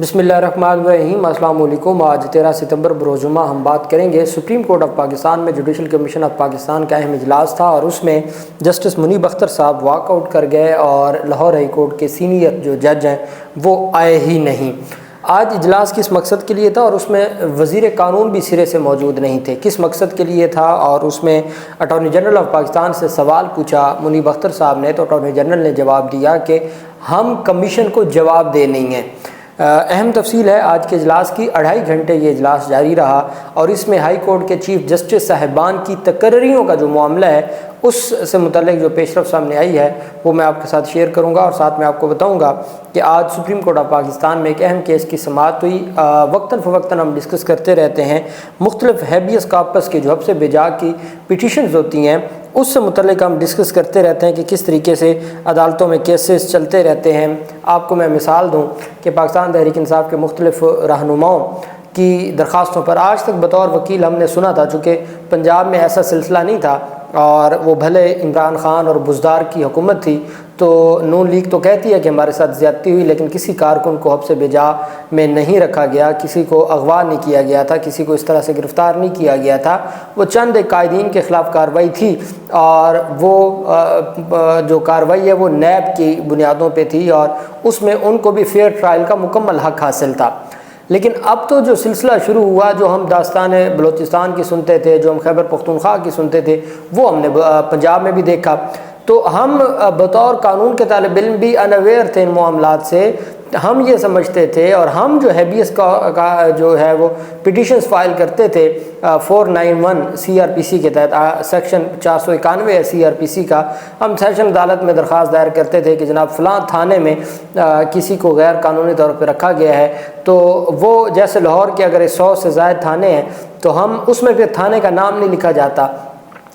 बिस्मिल्लाहिर्रहमानिर्रहीम। अस्सलाम वालेकुम। आज 13 सितंबर बरोज़ जुम्मा हम बात करेंगे सुप्रीम कोर्ट ऑफ पाकिस्तान में जुडिशल कमीशन ऑफ पाकिस्तान का अहम इजलास था और उसमें जस्टिस मुनीब अख्तर साहब वॉकआउट कर गए और लाहौर हाई कोर्ट के सीनियर जो जज हैं वो आए ही नहीं। आज इजलास किस मकसद के लिए था और उसमें वज़ीर कानून भी सिरे से मौजूद नहीं थे, किस मकसद के लिए था और उसमें अटॉर्नी जनरल ऑफ पाकिस्तान से सवाल पूछा मुनीब अख्तर साहब ने, तो अटॉर्नी जनरल ने जवाब दिया कि हम कमीशन को जवाब दे नहीं हैं। अहम तफसील है आज के इजलास की। 2.5 घंटे ये इजलास जारी रहा और इसमें हाई कोर्ट के चीफ जस्टिस साहिबान की तकर्रियों का जो मामला है उससे मुतल्लिक जो पेशरफ सामने आई है वो मैं आपके साथ शेयर करूंगा और साथ में आपको बताऊंगा कि आज सुप्रीम कोर्ट ऑफ पाकिस्तान में एक अहम केस की समाअत हुई। वक्तन फ़वक्तन हम डिस्कस करते रहते हैं मुख्तलिफ हैबियस कॉर्पस के जो हद से बेजा की पिटिशन्स होती हैं उससे मुतल्लिक हम डिस्कस करते रहते हैं कि किस तरीके से अदालतों में केसेस चलते रहते हैं। आपको मैं मिसाल दूं कि पाकिस्तान तहरीक इंसाफ के मुख्तलिफ रहनुमाओं की दरख्वास्तों पर आज तक बतौर वकील हमने सुना था, चूँकि पंजाब में ऐसा सिलसिला नहीं था और वो भले इमरान खान और बुज़दार की हुकूमत थी तो नून लीग तो कहती है कि हमारे साथ ज़्यादती हुई, लेकिन किसी कारकुन को हब्स बेजा में नहीं रखा गया, किसी को अगवा नहीं किया गया था, किसी को इस तरह से गिरफ़्तार नहीं किया गया था। वो चंद एक कायदीन के ख़िलाफ़ कार्रवाई थी और वो जो कार्रवाई है वो नैब की बुनियादों पे थी और उसमें उनको भी फेयर ट्रायल का मुकम्मल हक़ हासिल था। लेकिन अब तो जो सिलसिला शुरू हुआ, जो हम दास्तान बलोचिस्तान की सुनते थे, जो हम खैबर पख्तूनख्वा की सुनते थे, वो हमने पंजाब में भी देखा। तो हम बतौर कानून के तालिब इल्म भी अनअवेयर थे इन मामलात से। हम ये समझते थे और हम जो हैबियस का जो है वो पिटिशन्स फाइल करते थे 491 CRPC के तहत, सेक्शन 491 है CRPC का। हम सेशन अदालत में दरख्वास्त दायर करते थे कि जनाब फ़लाँ थाने में किसी को गैर कानूनी तौर पर रखा गया है, तो वो जैसे लाहौर के अगर 100 से ज़ायद थाने हैं तो हम उसमें फिर थाने का नाम नहीं लिखा जाता,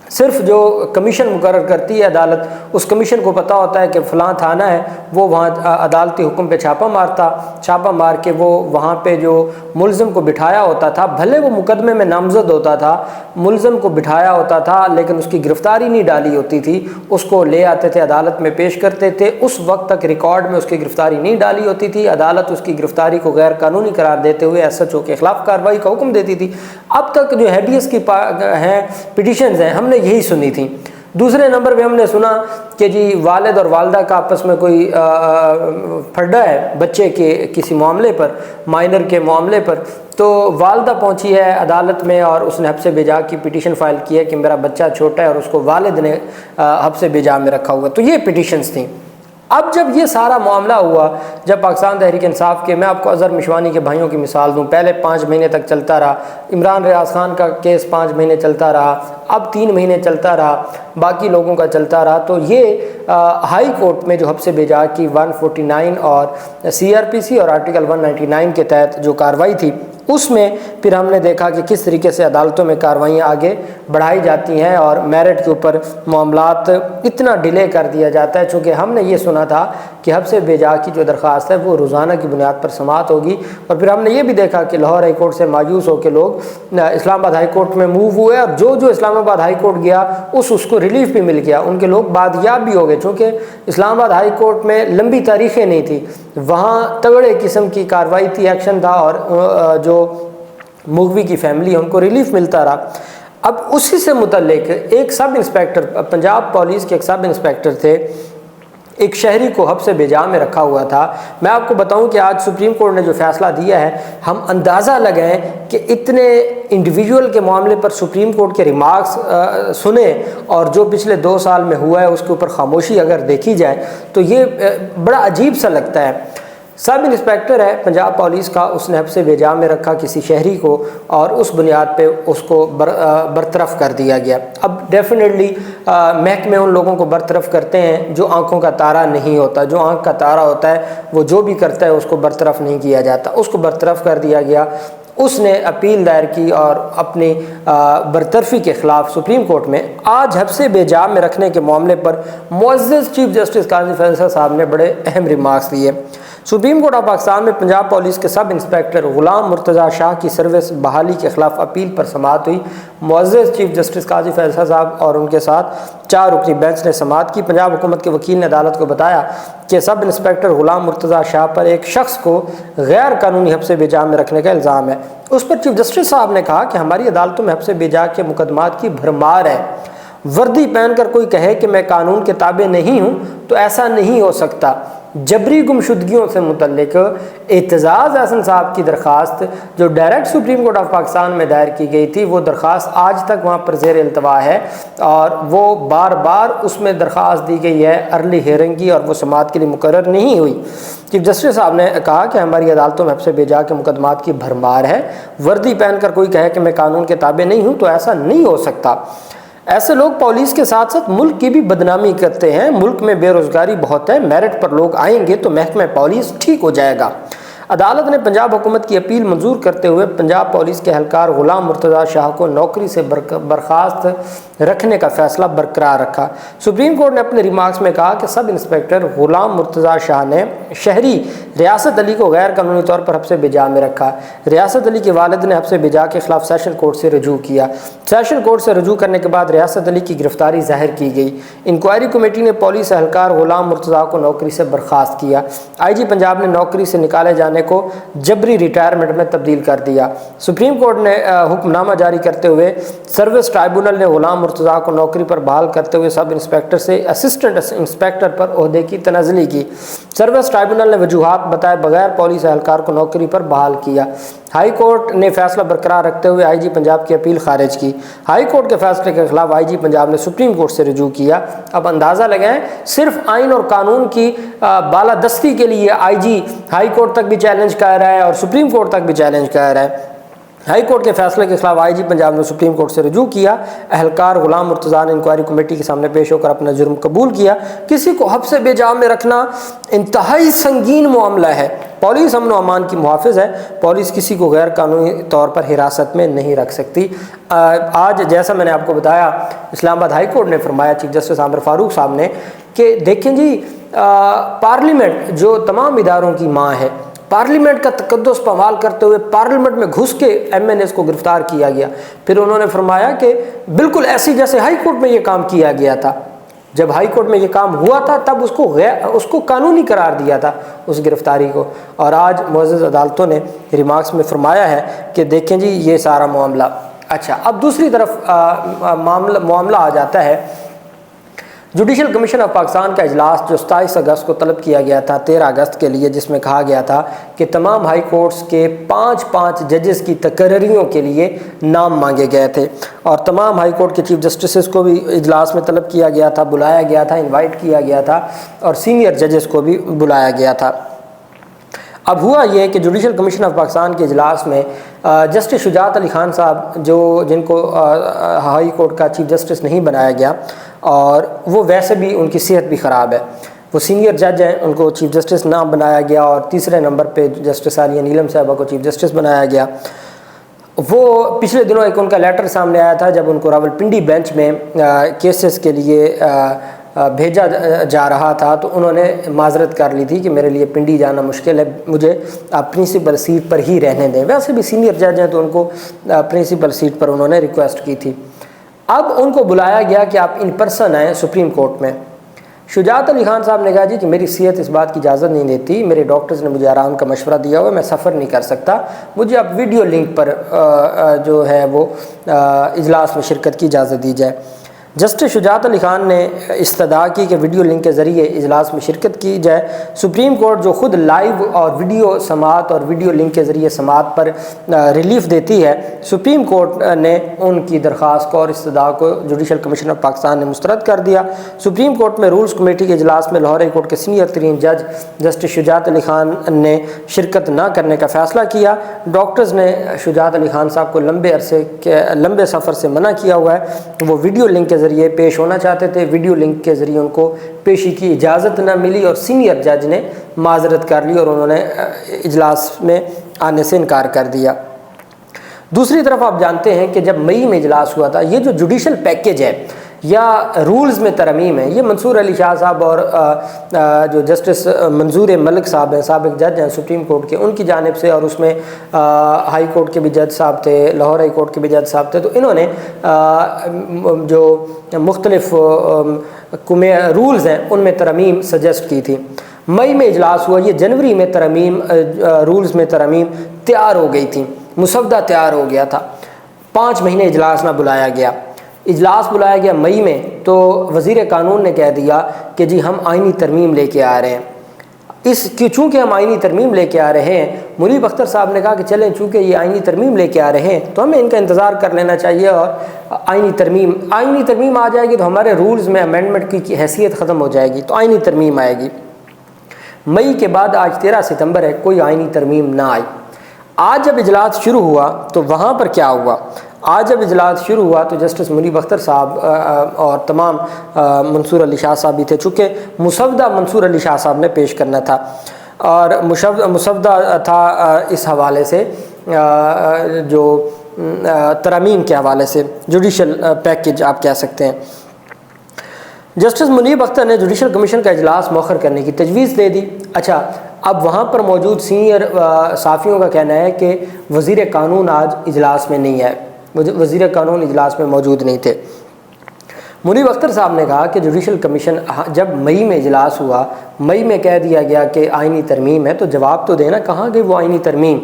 सिर्फ जो कमीशन मुकर्रर करती है अदालत, उस कमीशन को पता होता है कि फ़लाँ थाना है, वो वहाँ अदालती हुक्म पे छापा मार के वो वहाँ पे जो मुलज़म को बिठाया होता था, भले वो मुकदमे में नामज़द होता था, मुलज़म को बिठाया होता था लेकिन उसकी गिरफ़्तारी नहीं डाली होती थी, उसको ले आते थे अदालत में पेश करते थे। उस वक्त तक रिकॉर्ड में उसकी गिरफ़्तारी नहीं डाली होती थी, अदालत उसकी गिरफ़्तारी को गैर कानूनी करार देते हुए SHO के ख़िलाफ़ कार्रवाई का हुक्म देती थी। अब तक जो हैबियस की हैं पिटिशन्स हैं हमने यही सुनी थी। दूसरे नंबर पे हमने सुना कि जी वालिद और वालदा का आपस में कोई फड्डा है बच्चे के किसी मामले पर, माइनर के मामले पर, तो वालदा पहुंची है अदालत में और उसने हब्स बेजा की पिटीशन फाइल की है कि मेरा बच्चा छोटा है और उसको वालिद ने हब्स बेजा में रखा हुआ। तो ये पिटिशन्स थी। अब जब ये सारा मामला हुआ, जब पाकिस्तान तहरीक इंसाफ के, मैं आपको अज़हर मिशवानी के भाइयों की मिसाल दूं, पहले 5 महीने तक चलता रहा, इमरान रियाज खान का केस 5 महीने चलता रहा, अब 3 महीने चलता रहा, बाकी लोगों का चलता रहा। तो ये हाई कोर्ट में जो हब्स बेजा की 149 और CRPC और आर्टिकल 199 के तहत जो कार्रवाई थी उसमें फिर हमने देखा कि किस तरीके से अदालतों में कार्रवाइयाँ आगे बढ़ाई जाती हैं और मेरिट के ऊपर मामलात इतना डिले कर दिया जाता है। चूँकि हमने ये सुना था कि हब्स बेजा की जो दरख्वास्त है वो रोज़ाना की बुनियाद पर समाअत होगी और फिर हमने ये भी देखा कि लाहौर हाई कोर्ट से मायूस होकर लोग इस्लामाबाद हाई कोर्ट में मूव हुए और जो इस्लामाबाद हाई कोर्ट गया उसको रिलीफ भी मिल गया, उनके लोग बादयाब भी हो गए। चूँकि इस्लामाबाद हाई कोर्ट में लंबी तारीखें नहीं थी, वहाँ तगड़े किस्म की कार्रवाई थी, एक्शन था और जो मुगवी की फैमिली है उनको रिलीफ मिलता रहा। अब उसी से मुतल्लिक एक सब इंस्पेक्टर, पंजाब पुलिस के एक सब इंस्पेक्टर थे, एक शहरी को हब्स बेजा में रखा हुआ था। मैं आपको बताऊं कि आज सुप्रीम कोर्ट ने जो फैसला दिया है, हम अंदाज़ा लगाएं कि इतने इंडिविजुअल के मामले पर सुप्रीम कोर्ट के रिमार्क्स सुने और जो पिछले 2 साल में हुआ है उसके ऊपर खामोशी अगर देखी जाए तो ये बड़ा अजीब सा लगता है। सब इंस्पेक्टर है पंजाब पुलिस का, उसने हब्स बेजा में रखा किसी शहरी को और उस बुनियाद पे उसको बरतरफ कर दिया गया। अब डेफिनेटली महकमे उन लोगों को बरतरफ करते हैं जो आंखों का तारा नहीं होता, जो आंख का तारा होता है वो जो भी करता है उसको बरतरफ नहीं किया जाता, उसको बरतरफ कर दिया गया। उसने अपील दायर की और अपनी बरतरफी के ख़िलाफ़ सुप्रीम कोर्ट में आज हब्स बेजा में रखने के मामले पर मुअज़्ज़ज़ चीफ जस्टिस काज़ी फैसल साहब ने बड़े अहम रिमार्क्स दिए। सुप्रीम कोर्ट ऑफ पाकिस्तान में पंजाब पुलिस के सब इंस्पेक्टर गुलाम मुर्तज़ा शाह की सर्विस बहाली के खिलाफ अपील पर समाअत हुई। मुअज़्ज़ज़ चीफ जस्टिस काजी फैसल साहब और उनके साथ 4 रुकनी बेंच ने समाअत की। पंजाब हुकूमत के वकील ने अदालत को बताया कि सब इंस्पेक्टर गुलाम मुर्तज़ा शाह पर एक शख्स को गैर कानूनी हब्स बेजा में रखने का इल्ज़ाम है। उस पर चीफ जस्टिस साहब ने कहा कि हमारी अदालतों में हब्स बेजा के मुकदमात की भरमार है। वर्दी पहनकर कोई कहे कि मैं कानून के ताबे नहीं हूँ तो ऐसा नहीं हो सकता। जबरी गुमशुदगियों से मुतल्लिक एतजाज़ हसन साहब की दरख्वास्त जो direct supreme court of Pakistan में दायर की गई थी, वो दरख्वास्त आज तक वहाँ पर ज़ेर इल्तवा है और वो बार बार उसमें दरख्वास्त दी गई है अर्ली हियरिंग की, और वो समाअत के लिए मुकर्रर नहीं हुई। चीफ जस्टिस साहब ने कहा कि हमारी अदालतों में हब्स बेजा के मुकदमात की भरमार है। वर्दी पहनकर कोई कहे कि मैं कानून के ताबे नहीं हूँ तो ऐसा नहीं हो सकता। ऐसे लोग पुलिस के साथ साथ मुल्क की भी बदनामी करते हैं। मुल्क में बेरोज़गारी बहुत है, मेरिट पर लोग आएंगे तो महकमा पुलिस ठीक हो जाएगा। अदालत ने पंजाब हुकूमत की अपील मंजूर करते हुए पंजाब पुलिस के एहलकार गुलाम मुर्तज़ा शाह को नौकरी से बर्खास्त रखने का फैसला बरकरार रखा। सुप्रीम कोर्ट ने अपने रिमार्क्स में कहा कि सब इंस्पेक्टर गुलाम मुर्तज़ा शाह ने शहरी रियासत अली को गैर कानूनी तौर पर हब्स बेजा में रखा। रियासत अली के वालिद ने हब्स बेजा के खिलाफ सेशन कोर्ट से रजू किया। सेशन कोर्ट से रजू करने के बाद रियासत अली की गिरफ्तारी जाहिर की गई। इंक्वायरी कमेटी ने पुलिस एहलकार गुलाम मुर्तज़ा को नौकरी से बर्खास्त किया। IG पंजाब ने नौकरी से निकाले जाने को जबरी रिटायरमेंट में तब्दील कर दिया। सुप्रीम कोर्ट ने हुक्मनामा जारी करते हुए सर्विस ट्राइब्यूनल ने गुलाम मुर्तज़ा को नौकरी पर बहाल करते हुए सब इंस्पेक्टर से असिस्टेंट इंस्पेक्टर पर ओहदे की तनाज़ुली की। सर्विस ट्राइब्यूनल ने वजूहात बताए बगैर पुलिस एहलकार को नौकरी पर बहाल किया। हाई कोर्ट ने फैसला बरकरार रखते हुए IG पंजाब की अपील खारिज की। हाई कोर्ट के फैसले के खिलाफ IG पंजाब ने सुप्रीम कोर्ट से रजू किया। अब अंदाज़ा लगाएं, सिर्फ आइन और कानून की बालादस्ती के लिए IG हाई कोर्ट तक भी चैलेंज कर रहा है और सुप्रीम कोर्ट तक भी चैलेंज कर रहा है। हाई कोर्ट के फैसले के खिलाफ IG पंजाब ने सुप्रीम कोर्ट से रजू किया। एहलकार गुलाम मुर्तज़ा ने इंक्वायरी कमेटी के सामने पेश होकर अपना जुर्म कबूल किया। किसी को हब्स बेजा में रखना इंतहाई संगीन मामला है। पुलिस अमन व अमान की मुहाफ़िज़ है। पुलिस किसी को गैर कानूनी तौर पर हिरासत में नहीं रख सकती। आज जैसा मैंने आपको बताया, इस्लामाबाद हाई कोर्ट ने फरमाया चीफ जस्टिस आमिर फारूक साहब ने कि देखें जी, पार्लियामेंट जो तमाम इदारों की माँ है, पार्लियामेंट का तकद्दुस पमाल करते हुए पार्लियामेंट में घुस के MNAs को गिरफ्तार किया गया। फिर उन्होंने फरमाया कि बिल्कुल ऐसी जैसे हाई कोर्ट में ये काम किया गया था। जब हाई कोर्ट में ये काम हुआ था तब उसको कानूनी करार दिया था उस गिरफ्तारी को। और आज मुअज़्ज़ज़ अदालतों ने रिमार्क्स में फरमाया है कि देखें जी ये सारा मामला। अच्छा, अब दूसरी तरफ मामला आ जाता है जुडिशल कमीशन ऑफ पाकिस्तान का इजलास जो 27 अगस्त को तलब किया गया था 13 अगस्त के लिए, जिसमें कहा गया था कि तमाम हाई कोर्ट्स के 5 जजेस की तकर्रियों के लिए नाम मांगे गए थे और तमाम हाई कोर्ट के चीफ जस्टिस को भी इजलास में तलब किया गया था, बुलाया गया था, इनवाइट किया गया था और सीनियर जजेस को भी बुलाया गया था। अब हुआ ये कि जुडिशल कमीशन ऑफ पाकिस्तान के इजलास में जस्टिस शुजात अली खान साहब जिनको हाई कोर्ट का चीफ जस्टिस नहीं बनाया गया और वो वैसे भी उनकी सेहत भी ख़राब है, वो सीनियर जज हैं, उनको चीफ जस्टिस ना बनाया गया और तीसरे नंबर पे जस्टिस आलिया नीलम साहबा को चीफ जस्टिस बनाया गया। वो पिछले दिनों एक उनका लेटर सामने आया था जब उनको रावलपिंडी बेंच में केसेस के लिए भेजा जा रहा था तो उन्होंने माजरत कर ली थी कि मेरे लिए पिंडी जाना मुश्किल है, मुझे आप प्रिंसिपल सीट पर ही रहने दें। वैसे भी सीनियर जज हैं तो उनको प्रिंसिपल सीट पर उन्होंने रिक्वेस्ट की थी। अब उनको बुलाया गया कि आप इन पर्सन आएँ सुप्रीम कोर्ट में। शुजात अली खान साहब ने कहा जी कि मेरी सेहत इस बात की इजाज़त नहीं देती, मेरे डॉक्टर्स ने मुझे आराम का मशवरा दिया हुआ है, मैं सफ़र नहीं कर सकता, मुझे आप वीडियो लिंक पर जो है वो इजलास में शिरकत की इजाज़त दी जाए। जस्टिस शुजात अली खान ने इस्तदा की कि वीडियो लिंक के ज़रिए इजलास में शिरकत की जाए। सुप्रीम कोर्ट जो ख़ुद लाइव और वीडियो समाअत और वीडियो लिंक के ज़रिए समाअत पर रिलीफ देती है, सुप्रीम कोर्ट ने उनकी दरख्वास्त को और इस्तदा को जुडिशल कमीशन ऑफ पाकिस्तान ने मुस्तरद कर दिया। सुप्रीम कोर्ट में रूल्स कमेटी के इजलास में लाहौर हाई कोर्ट के सीनियर तरीन जज जस्टिस शुजात अली खान ने शिरकत न करने का फ़ैसला किया। डॉक्टर्स ने शुजात अली खान साहब को लंबे सफ़र से मना किया हुआ है, वो वीडियो लिंक के ज़रिए पेश होना चाहते थे, वीडियो लिंक के ज़रिए उनको पेशी की इजाज़त न मिली और सीनियर जज ने माजरत कर ली और उन्होंने इजलास में आने से इनकार कर दिया। दूसरी तरफ आप जानते हैं कि जब मई में इजलास हुआ था, ये जो जुडिशल पैकेज है یا رولز میں ترمیم ہے، یہ منصور علی شاہ صاحب اور جو جسٹس منظور ملک صاحب ہیں، سابق جج ہیں سپریم کورٹ کے، ان کی جانب سے، اور اس میں ہائی کورٹ کے بھی جج صاحب تھے، لاہور ہائی کورٹ کے بھی جج صاحب تھے، تو انہوں نے جو مختلف رولز ہیں ان میں ترمیم سجیسٹ کی تھی۔ مئی میں اجلاس ہوا، یہ جنوری میں ترمیم رولز میں ترمیم تیار ہو گئی تھی، مسودہ تیار ہو گیا تھا، 5 مہینے اجلاس نہ بلایا گیا۔ اجلاس بلایا گیا مئی میں، تو وزیر قانون نے کہہ دیا کہ جی ہم آئینی ترمیم لے کے آ رہے ہیں۔ چونکہ ہم آئینی ترمیم لے کے آ رہے ہیں، منیب اختر صاحب نے کہا کہ چلیں چونکہ یہ آئینی ترمیم لے کے آ رہے ہیں تو ہمیں ان کا انتظار کر لینا چاہیے، اور آئینی ترمیم آ جائے گی تو ہمارے رولز میں امینڈمنٹ کی حیثیت ختم ہو جائے گی، تو آئینی ترمیم آئے گی۔ مئی کے بعد آج 13 ستمبر ہے، کوئی آئینی ترمیم نہ آئی۔ آج جب اجلاس شروع ہوا تو وہاں پر کیا ہوا؟ آج جب اجلاس شروع ہوا تو جسٹس منیب اختر صاحب اور تمام منصور علی شاہ صاحب بھی تھے، چونکہ مسودہ منصور علی شاہ صاحب نے پیش کرنا تھا، اور مسودہ تھا اس حوالے سے جو ترمیم کے حوالے سے، جوڈیشل پیکج آپ کہہ سکتے ہیں۔ جسٹس منیب اختر نے جوڈیشل کمیشن کا اجلاس مؤخر کرنے کی تجویز دے دی۔ اچھا، اب وہاں پر موجود سینئر صحافیوں کا کہنا ہے کہ وزیر قانون آج اجلاس میں نہیں ہے، وزیر قانون اجلاس میں موجود نہیں تھے۔ منیب اختر صاحب نے کہا کہ جوڈیشل کمیشن جب مئی میں اجلاس ہوا، مئی میں کہہ دیا گیا کہ آئینی ترمیم ہے، تو جواب تو دینا کہاں گئی وہ آئینی ترمیم؟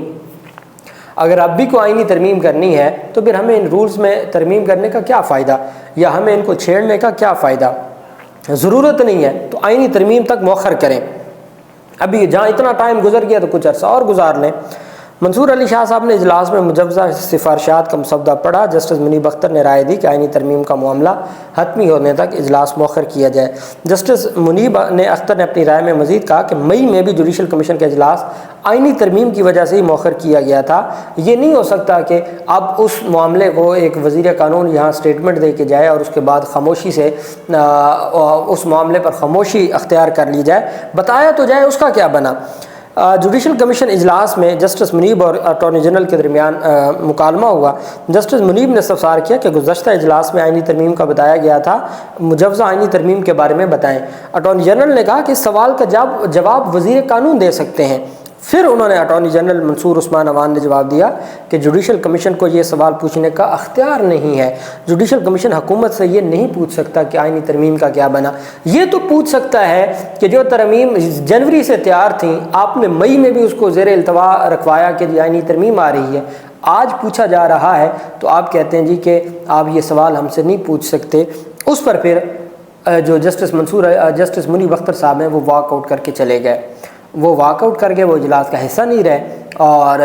اگر اب بھی کوئی آئینی ترمیم کرنی ہے تو پھر ہمیں ان رولز میں ترمیم کرنے کا کیا فائدہ، یا ہمیں ان کو چھیڑنے کا کیا فائدہ؟ ضرورت نہیں ہے تو آئینی ترمیم تک مؤخر کریں، ابھی جہاں اتنا ٹائم گزر گیا تو کچھ عرصہ اور گزار لیں۔ منصور علی شاہ صاحب نے اجلاس میں مجوزہ سفارشات کا مسودہ پڑھا۔ جسٹس منیب اختر نے رائے دی کہ آئینی ترمیم کا معاملہ حتمی ہونے تک اجلاس مؤخر کیا جائے۔ جسٹس منیب اختر نے اپنی رائے میں مزید کہا کہ مئی میں بھی جوڈیشل کمیشن کا اجلاس آئینی ترمیم کی وجہ سے ہی مؤخر کیا گیا تھا۔ یہ نہیں ہو سکتا کہ اب اس معاملے کو ایک وزیر قانون یہاں سٹیٹمنٹ دے کے جائے اور اس کے بعد خاموشی سے اس معاملے پر خاموشی اختیار کر لی جائے، بتایا تو جائے اس کا کیا بنا۔ جوڈیشل کمیشن اجلاس میں جسٹس منیب اور اٹارنی جنرل کے درمیان مکالمہ ہوا۔ جسٹس منیب نے استفسار کیا کہ گزشتہ اجلاس میں آئینی ترمیم کا بتایا گیا تھا، مجوزہ آئینی ترمیم کے بارے میں بتائیں۔ اٹارنی جنرل نے کہا کہ اس سوال کا جواب وزیر قانون دے سکتے ہیں۔ پھر انہوں نے اٹارنی جنرل منصور عثمان عوان نے جواب دیا کہ جوڈیشل کمیشن کو یہ سوال پوچھنے کا اختیار نہیں ہے، جوڈیشل کمیشن حکومت سے یہ نہیں پوچھ سکتا کہ آئینی ترمیم کا کیا بنا۔ یہ تو پوچھ سکتا ہے کہ جو ترمیم جنوری سے تیار تھیں، آپ نے مئی میں بھی اس کو زیر التوا رکھوایا کہ آئینی ترمیم آ رہی ہے، آج پوچھا جا رہا ہے تو آپ کہتے ہیں جی کہ آپ یہ سوال ہم سے نہیں پوچھ سکتے۔ اس پر پھر جو جسٹس منیب اختر صاحب ہیں وہ واک آؤٹ کر کے چلے گئے، وہ واک آؤٹ کر گئے، وہ اجلاس کا حصہ نہیں رہے، اور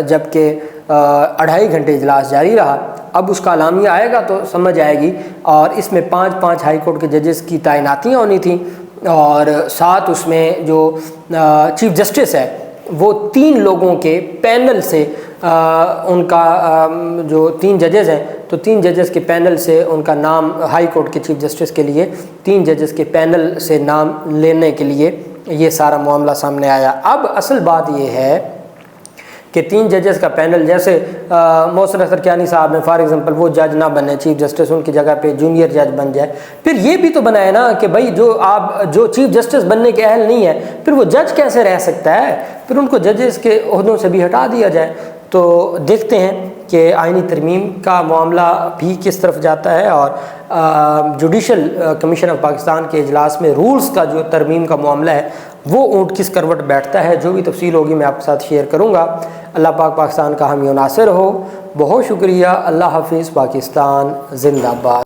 جبکہ 2.5 گھنٹے اجلاس جاری رہا۔ اب اس کا اعلامیہ آئے گا تو سمجھ آئے گی، اور اس میں 5 ہائی کورٹ کے ججز کی تعیناتیاں ہونی تھیں، اور ساتھ اس میں جو چیف جسٹس ہے وہ 3 لوگوں کے پینل سے ان کا جو 3 ججز ہیں تو 3 ججز کے پینل سے ان کا نام، ہائی کورٹ کے چیف جسٹس کے لیے 3 ججز کے پینل سے نام لینے کے لیے یہ سارا معاملہ سامنے آیا۔ اب اصل بات یہ ہے کہ 3 ججز کا پینل، جیسے محسن اختر کیانی صاحب ہیں فار ایگزامپل، وہ جج نہ بنے چیف جسٹس، ان کی جگہ پہ جونیئر جج بن جائے۔ پھر یہ بھی تو بنا ہے نا کہ بھائی جو چیف جسٹس بننے کے اہل نہیں ہے پھر وہ جج کیسے رہ سکتا ہے، پھر ان کو ججز کے عہدوں سے بھی ہٹا دیا جائے۔ تو دیکھتے ہیں کہ آئینی ترمیم کا معاملہ بھی کس طرف جاتا ہے، اور جوڈیشل کمیشن آف پاکستان کے اجلاس میں رولز کا جو ترمیم کا معاملہ ہے وہ اونٹ کس کروٹ بیٹھتا ہے۔ جو بھی تفصیل ہوگی میں آپ کے ساتھ شیئر کروں گا۔ اللہ پاک پاکستان کا حامی و ناصر ہو۔ بہت شکریہ۔ اللہ حافظ۔ پاکستان زندہ باد۔